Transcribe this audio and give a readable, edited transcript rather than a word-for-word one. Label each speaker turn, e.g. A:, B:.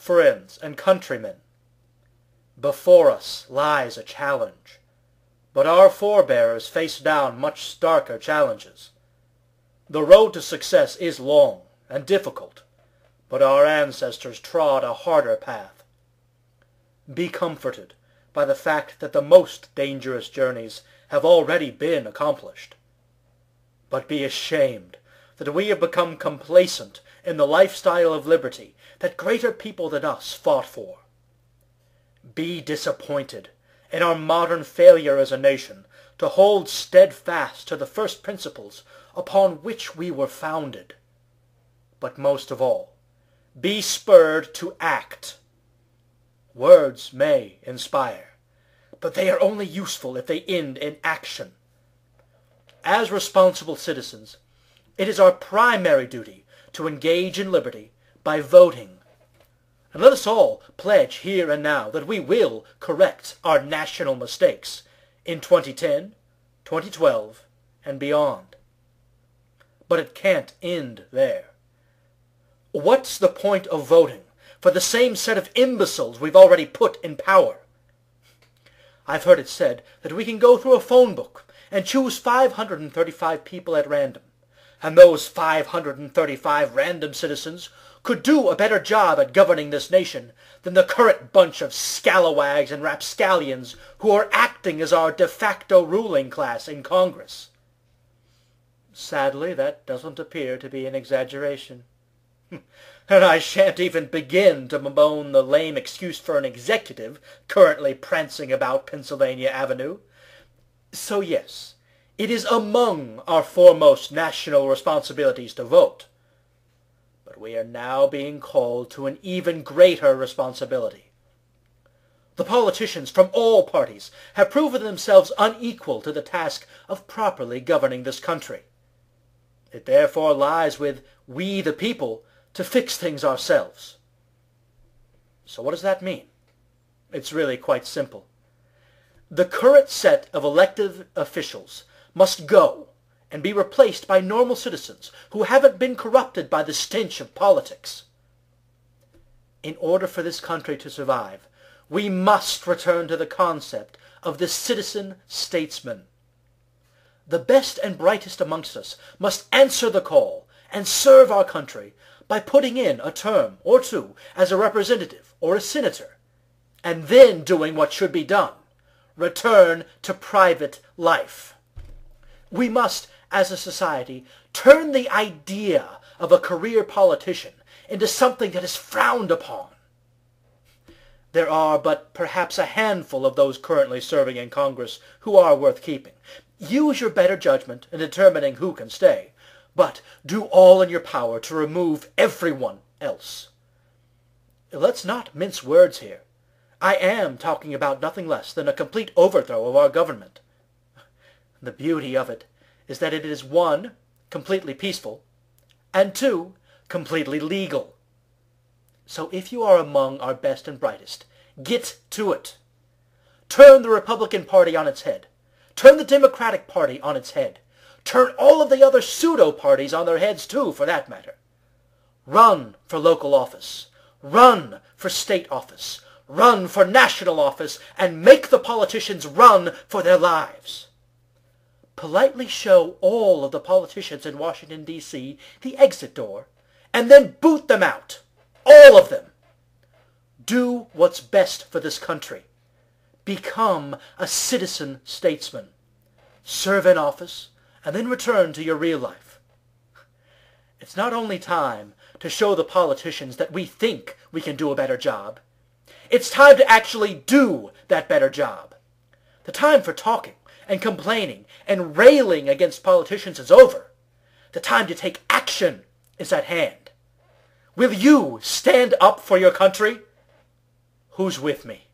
A: friends and countrymen, before us lies a challenge, but our forebears faced down much starker challenges. The road to success is long and difficult, but our ancestors trod a harder path. Be comforted by the fact that the most dangerous journeys have already been accomplished. But be ashamed that we have become complacent in the lifestyle of liberty that greater people than us fought for. Be disappointed in our modern failure as a nation to hold steadfast to the first principles upon which we were founded. But most of all, be spurred to act. Words may inspire, but they are only useful if they end in action. As responsible citizens, it is our primary duty to engage in liberty by voting. And let us all pledge here and now that we will correct our national mistakes in 2010, 2012, and beyond. But it can't end there. What's the point of voting for the same set of imbeciles we've already put in power? I've heard it said that we can go through a phone book and choose 535 people at random, and those 535 random citizens could do a better job at governing this nation than the current bunch of scalawags and rapscallions who are acting as our de facto ruling class in Congress. Sadly, that doesn't appear to be an exaggeration. And I shan't even begin to bemoan the lame excuse for an executive currently prancing about Pennsylvania Avenue. So yes, it is among our foremost national responsibilities to vote. But we are now being called to an even greater responsibility. The politicians from all parties have proven themselves unequal to the task of properly governing this country. It therefore lies with we the people to fix things ourselves. So what does that mean? It's really quite simple. The current set of elected officials must go and be replaced by normal citizens who haven't been corrupted by the stench of politics. In order for this country to survive, we must return to the concept of the citizen statesman. The best and brightest amongst us must answer the call and serve our country by putting in a term or two as a representative or a senator, and then doing what should be done: return to private life. We must, as a society, turn the idea of a career politician into something that is frowned upon. There are but perhaps a handful of those currently serving in Congress who are worth keeping. Use your better judgment in determining who can stay, but do all in your power to remove everyone else. Let's not mince words here. I am talking about nothing less than a complete overthrow of our government. The beauty of it is that it is 1, completely peaceful, and 2, completely legal. So if you are among our best and brightest, get to it. Turn the Republican Party on its head. Turn the Democratic Party on its head. Turn all of the other pseudo-parties on their heads too, for that matter. Run for local office. Run for state office. Run for national office, and make the politicians run for their lives. Politely show all of the politicians in Washington, D.C. the exit door, and then boot them out. All of them. Do what's best for this country. Become a citizen statesman. Serve in office, and then return to your real life. It's not only time to show the politicians that we think we can do a better job. It's time to actually do that better job. The time for talking and complaining and railing against politicians is over. The time to take action is at hand. Will you stand up for your country? Who's with me?